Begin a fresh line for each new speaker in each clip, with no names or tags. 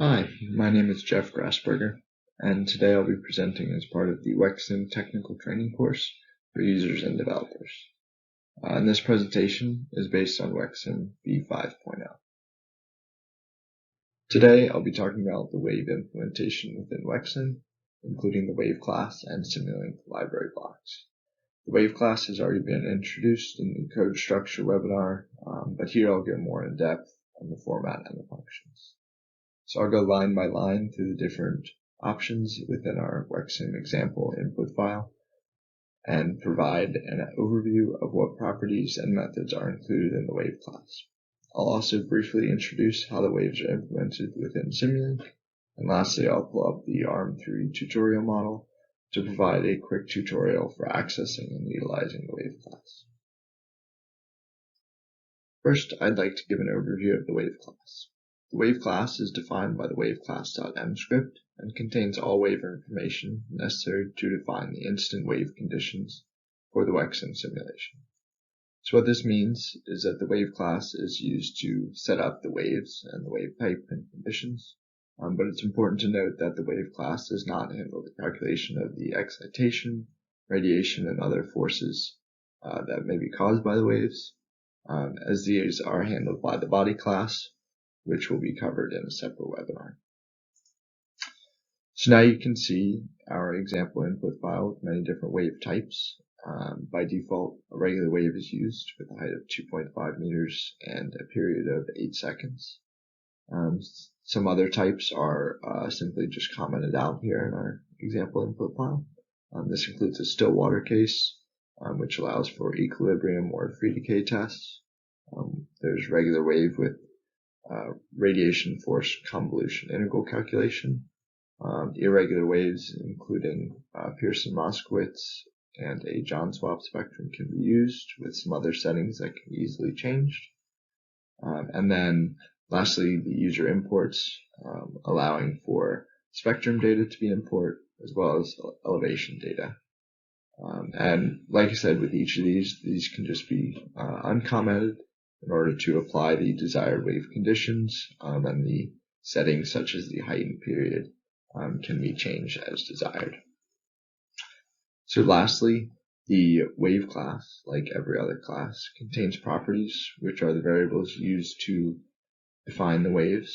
Hi, my name is Jeff Grassberger, and today I'll be presenting as part of the WEC Sim technical training course for users and developers. And this presentation is based on WEC Sim v5.0. Today I'll be talking about the wave implementation within WEC Sim, including the wave class and Simulink library blocks. The wave class has already been introduced in the code structure webinar, but here I'll go more in depth on the format and the functions. So I'll go line by line through the different options within our WEC Sim example input file and provide an overview of what properties and methods are included in the wave class. I'll also briefly introduce how the waves are implemented within Simulink, and lastly I'll pull up the ARM3 tutorial model to provide a quick tutorial for accessing and utilizing the wave class. First, I'd like to give an overview of the wave class. The wave class is defined by the WaveClass.m script and contains all wave information necessary to define the instant wave conditions for the WEC Sim simulation. So what this means is that the wave class is used to set up the waves and the wave type and conditions, but it's important to note that the wave class does not handle the calculation of the excitation, radiation, and other forces that may be caused by the waves, as these are handled by the body class, which will be covered in a separate webinar. So now you can see our example input file with many different wave types. By default, a regular wave is used with a height of 2.5 meters and a period of 8 seconds. Some other types are simply just commented out here in our example input file. This includes a still water case, which allows for equilibrium or free decay tests. There's regular wave with radiation force convolution integral calculation, irregular waves including Pearson-Moskowitz and a John-Swap spectrum can be used with some other settings that can be easily changed. And then lastly, the user imports, allowing for spectrum data to be imported as well as elevation data. And like I said, with each of these can just be uncommented in order to apply the desired wave conditions, and the settings such as the height and period can be changed as desired. So lastly, the wave class, like every other class, contains properties, which are the variables used to define the waves,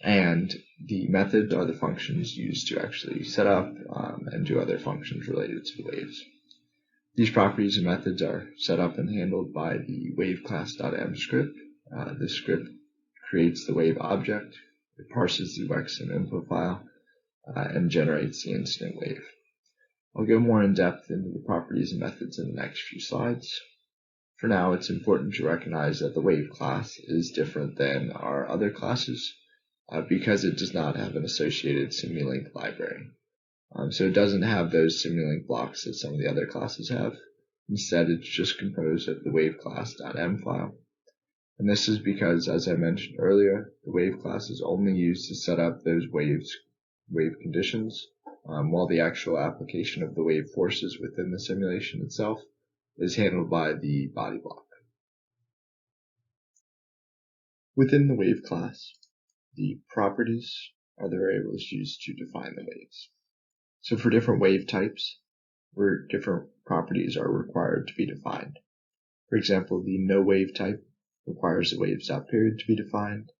and the methods are the functions used to actually set up and do other functions related to the waves. These properties and methods are set up and handled by the WaveClass.m script. This script creates the wave object, it parses the WEC Sim input file, and generates the incident wave. I'll go more in depth into the properties and methods in the next few slides. For now, it's important to recognize that the wave class is different than our other classes because it does not have an associated Simulink library. So it doesn't have those Simulink blocks that some of the other classes have. Instead, it's just composed of the WaveClass.m file. And this is because, as I mentioned earlier, the wave class is only used to set up those wave conditions, while the actual application of the wave forces within the simulation itself is handled by the body block. Within the wave class, the properties are the variables used to define the waves. So for different wave types, where different properties are required to be defined. For example, the no wave type requires the waves.period to be defined.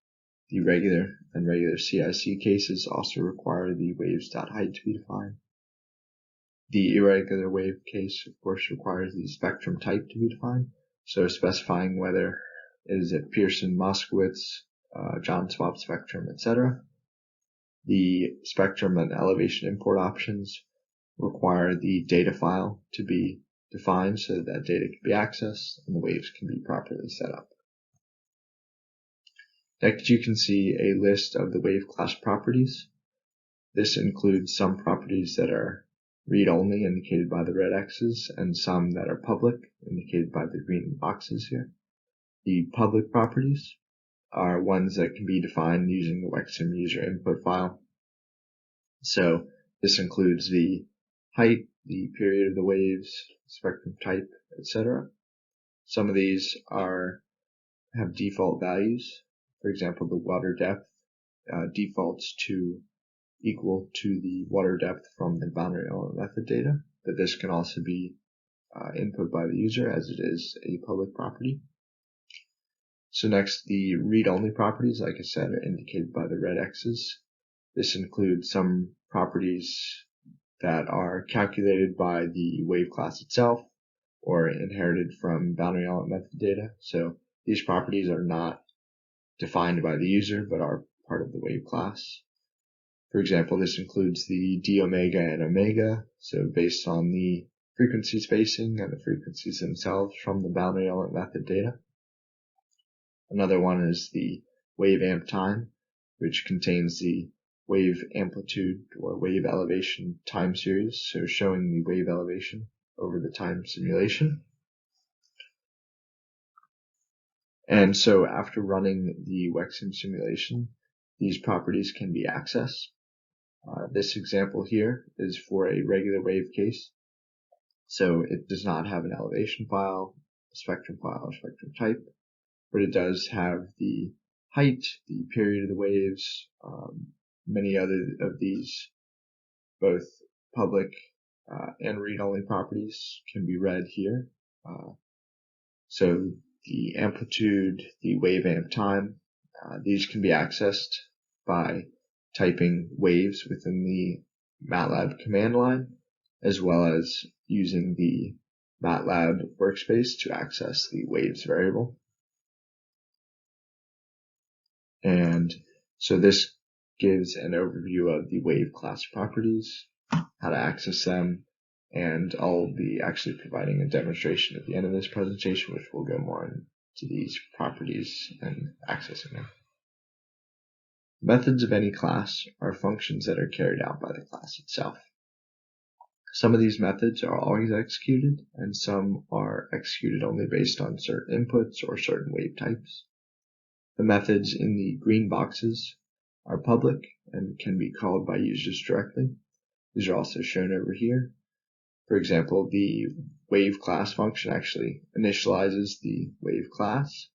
The regular and regular CIC cases also require the waves.height to be defined. The irregular wave case, of course, requires the spectrum type to be defined, so specifying whether it is a Pearson-Moskowitz, John-Swap spectrum, etc. The spectrum and elevation import options require the data file to be defined so that data can be accessed and the waves can be properly set up. Next, you can see a list of the wave class properties. This includes some properties that are read-only, indicated by the red X's, and some that are public, indicated by the green boxes here. The public properties are ones that can be defined using the WEC Sim user input file. So this includes the height, the period of the waves, spectrum type, etc. Some of these have default values. For example, the water depth defaults to equal to the water depth from the boundary element method data, but this can also be input by the user as it is a public property. So next, the read-only properties, like I said, are indicated by the red X's. This includes some properties that are calculated by the wave class itself or inherited from boundary element method data. So these properties are not defined by the user but are part of the wave class. For example, this includes the d omega and omega, so based on the frequency spacing and the frequencies themselves from the boundary element method data. Another one is the wave amp time, which contains the wave amplitude or wave elevation time series, so showing the wave elevation over the time simulation. And so after running the WEC Sim simulation, these properties can be accessed. This example here is for a regular wave case, so it does not have an elevation file, a spectrum file, or spectrum type, but it does have the height, the period of the waves, many other of these, both public and read-only properties can be read here. So the amplitude, the wave amp time, these can be accessed by typing waves within the MATLAB command line, as well as using the MATLAB workspace to access the waves variable. And so this gives an overview of the wave class properties, how to access them, and I'll be actually providing a demonstration at the end of this presentation, which will go more into these properties and accessing them. Methods of any class are functions that are carried out by the class itself. Some of these methods are always executed, and some are executed only based on certain inputs or certain wave types. The methods in the green boxes are public and can be called by users directly. These are also shown over here. For example, the wave class function actually initializes the wave class.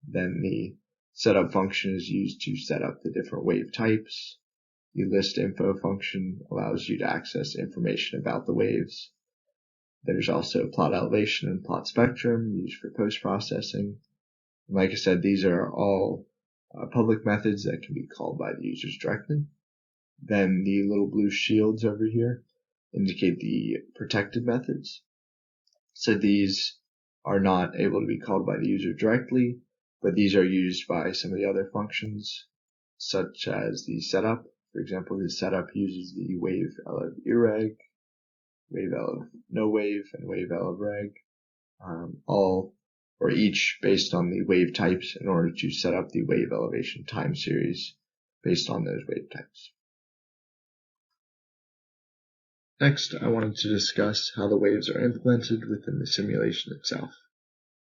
Then the setup function is used to set up the different wave types. The list info function allows you to access information about the waves. There's also plot elevation and plot spectrum used for post-processing. Like I said, these are all public methods that can be called by the users directly. Then the little blue shields over here indicate the protected methods. So these are not able to be called by the user directly, but these are used by some of the other functions, such as the setup. For example, the setup uses the wave elv irreg, wave elv no wave, and wave elv reg, all or each based on the wave types in order to set up the wave elevation time series based on those wave types. Next, I wanted to discuss how the waves are implemented within the simulation itself.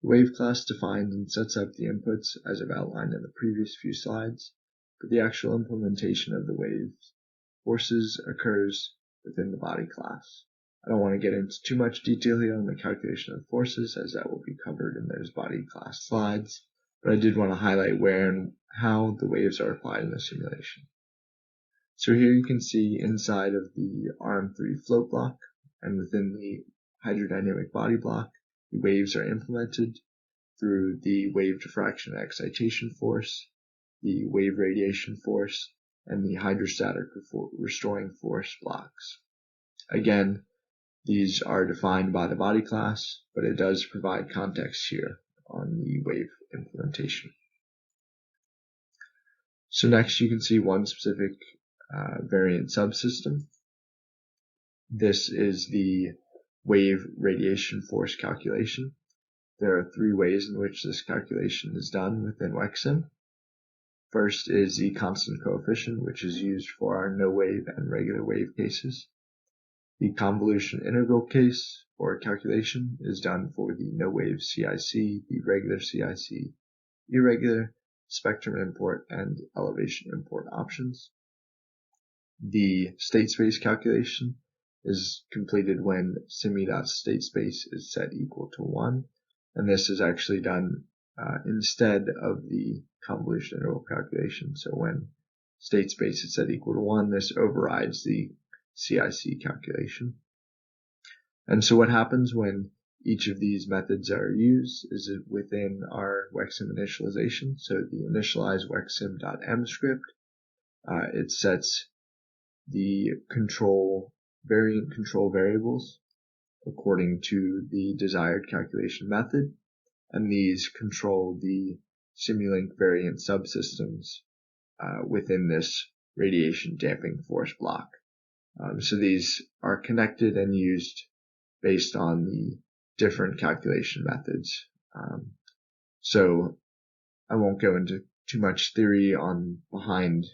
The wave class defines and sets up the inputs as I've outlined in the previous few slides, but the actual implementation of the waves forces occurs within the body class. I don't want to get into too much detail here on the calculation of forces, as that will be covered in those body class slides, but I did want to highlight where and how the waves are applied in the simulation. So here you can see inside of the RM3 float block and within the hydrodynamic body block, the waves are implemented through the wave diffraction and excitation force, the wave radiation force, and the hydrostatic restoring force blocks. Again, these are defined by the body class, but it does provide context here on the wave implementation. So next you can see one specific variant subsystem. This is the wave radiation force calculation. There are three ways in which this calculation is done within WEC Sim. First is the constant coefficient, which is used for our no wave and regular wave cases. The convolution integral case or calculation is done for the no wave CIC, the regular CIC, irregular, spectrum import, and elevation import options. The state space calculation is completed when sim.state space is set equal to 1, and this is actually done instead of the convolution interval calculation. So when state space is set equal to 1, this overrides the CIC calculation. And so what happens when each of these methods are used is it within our WEC Sim initialization. So the initialize WECSim.m script, it sets the variant control variables according to the desired calculation method, and these control the Simulink variant subsystems within this radiation damping force block. So these are connected and used based on the different calculation methods. So I won't go into too much theory behind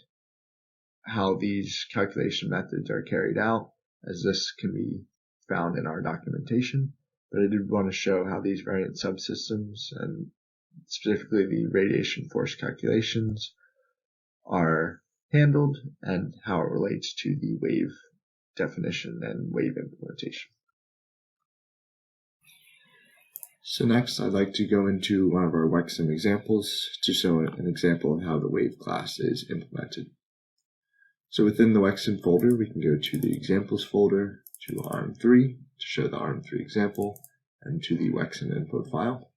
how these calculation methods are carried out, as this can be found in our documentation, but I did want to show how these variant subsystems, and specifically the radiation force calculations, are handled and how it relates to the wave definition and wave implementation. So next, I'd like to go into one of our WEC Sim examples to show an example of how the wave class is implemented. So within the WEC Sim folder, we can go to the examples folder, to ARM3 to show the ARM3 example, and to the WEC Sim input file.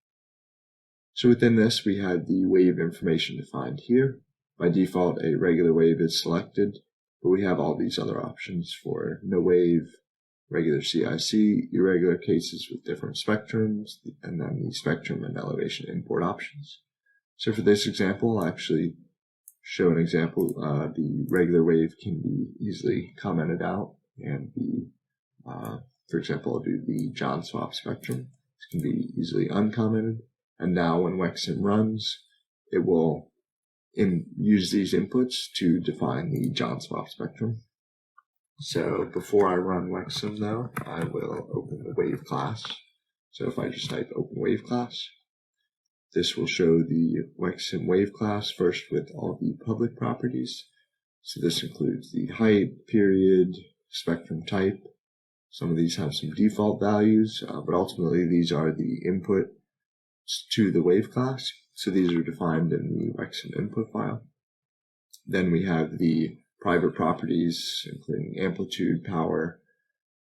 So within this, we have the wave information defined here. By default, a regular wave is selected, but we have all these other options for no wave, regular CIC, irregular cases with different spectrums, and then the spectrum and elevation import options. So for this example, I'll actually show an example. The regular wave can be easily commented out and be, for example, I'll do the John swap spectrum. This can be easily uncommented. And now when WEC Sim runs, it will use these inputs to define the John swap spectrum. So before I run WEC Sim though, I will open the wave class. So if I just type open wave class, this will show the WEC Sim wave class first with all the public properties. So this includes the height, period, spectrum type. Some of these have some default values, but ultimately these are the input to the wave class. So these are defined in the WEC Sim input file. Then we have the private properties, including amplitude, power,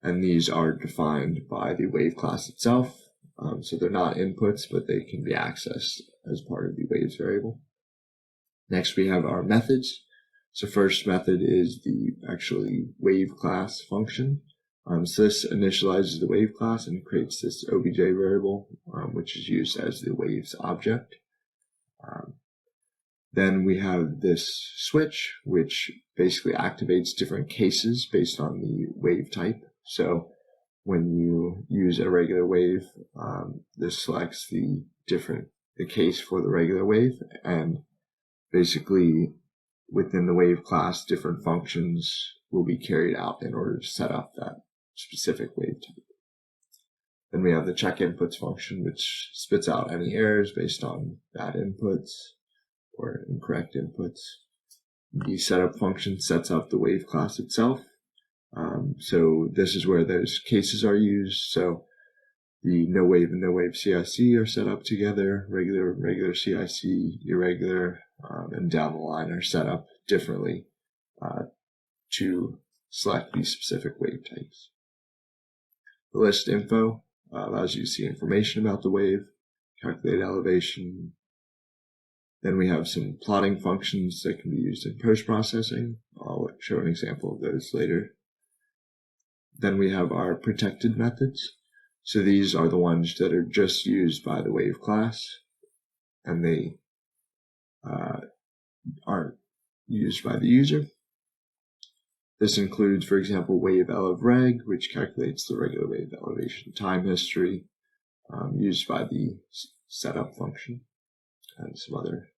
and these are defined by the wave class itself. So they're not inputs, but they can be accessed as part of the waves variable. Next, we have our methods. So first method is the actually wave class function. So this initializes the wave class and creates this obj variable, which is used as the waves object. Then we have this switch, which basically activates different cases based on the wave type. So when you use a regular wave, this selects the case for the regular wave, and basically within the wave class, different functions will be carried out in order to set up that specific wave type. Then we have the check inputs function, which spits out any errors based on bad inputs or incorrect inputs. The setup function sets up the wave class itself. So this is where those cases are used. So the no wave and no wave CIC are set up together. Regular CIC, irregular, and down the line are set up differently to select these specific wave types. The list info allows you to see information about the wave, calculate elevation. Then we have some plotting functions that can be used in post-processing. I'll show an example of those later. Then we have our protected methods. So these are the ones that are just used by the wave class, and they aren't used by the user. This includes, for example, wave elev_reg, which calculates the regular wave elevation time history, used by the setup function, and some other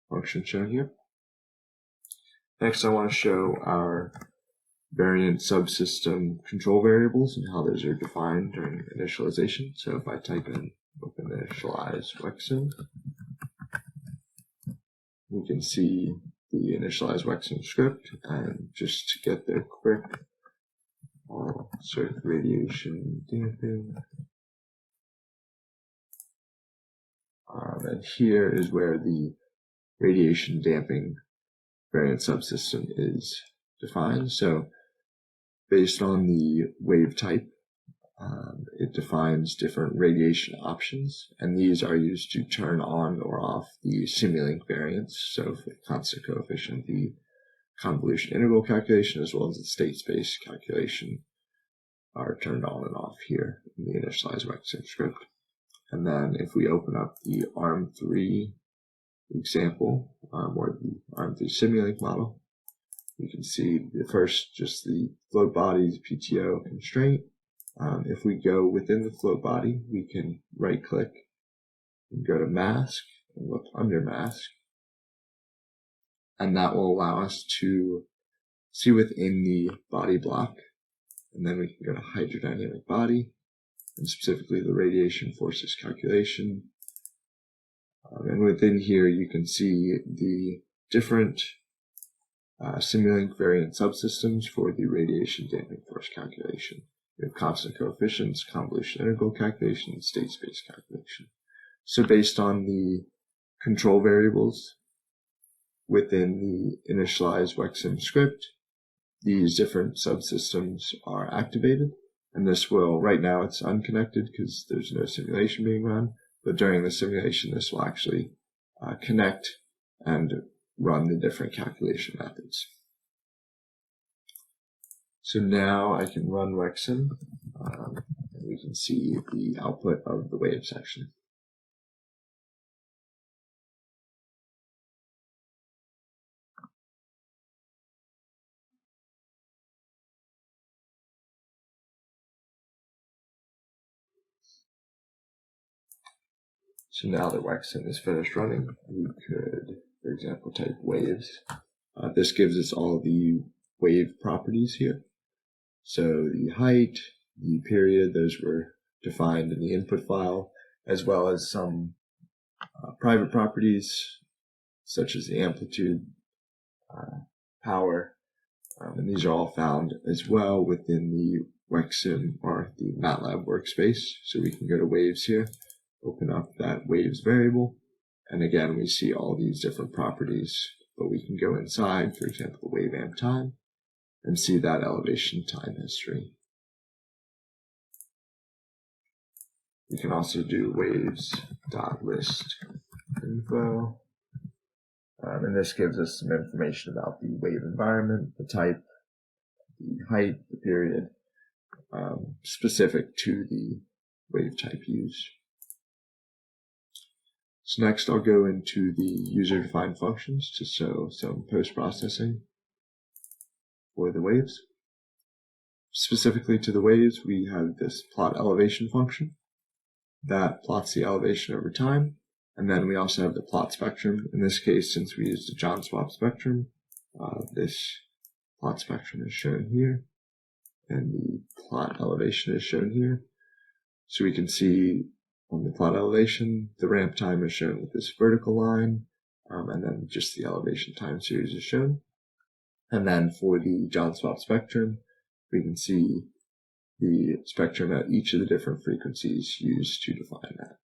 functions shown here. Next, I want to show our variant subsystem control variables and how those are defined during initialization. So if I type in open initialize WEC Sim, we can see the initialize WEC Sim script, and just to get there quick, I'll insert radiation damping. And here is where the radiation damping variant subsystem is defined. So based on the wave type, it defines different radiation options, and these are used to turn on or off the Simulink variants. So for the constant coefficient, the convolution integral calculation, as well as the state space calculation, are turned on and off here in the initialized WEC Sim script. And then if we open up the ARM3 example, or the ARM3 Simulink model, you can see the first, just the float body's PTO constraint. If we go within the float body, we can right click and go to mask and look under mask. And that will allow us to see within the body block. And then we can go to hydrodynamic body, and specifically the radiation forces calculation. And within here, you can see the different Simulink variant subsystems for the radiation damping force calculation. We have constant coefficients, convolution integral calculation, and state space calculation. So based on the control variables within the initialized WEC Sim script, these different subsystems are activated. And this will, right now it's unconnected because there's no simulation being run, but during the simulation this will actually connect and run the different calculation methods. So now I can run WEC Sim, and we can see the output of the wave section. So now that WEC Sim is finished running, we could, for example, type waves. This gives us all the wave properties here. So the height, the period, those were defined in the input file, as well as some private properties, such as the amplitude, power, and these are all found as well within the WEC Sim or the MATLAB workspace. So we can go to waves here, open up that waves variable, and again we see all these different properties, but we can go inside, for example, the wave amp time, and see that elevation time history. We can also do waves.list info, and this gives us some information about the wave environment, the type, the height, the period, specific to the wave type used. So next I'll go into the user-defined functions to show some post-processing for the waves. Specifically to the waves, we have this plot elevation function that plots the elevation over time, and then we also have the plot spectrum. In this case, since we used the John swap spectrum, this plot spectrum is shown here, and the plot elevation is shown here. So we can see on the plot elevation, the ramp time is shown with this vertical line, and then just the elevation time series is shown. And then for the John swap spectrum, we can see the spectrum at each of the different frequencies used to define that.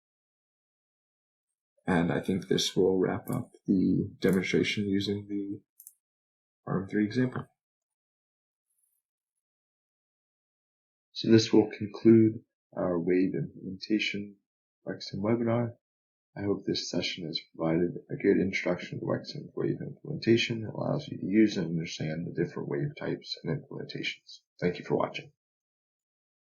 And I think this will wrap up the demonstration using the ARM3 example. So this will conclude our wave implementation WEC Sim webinar. I hope this session has provided a good introduction to WEC Sim wave implementation. It allows you to use and understand the different wave types and implementations. Thank you for watching.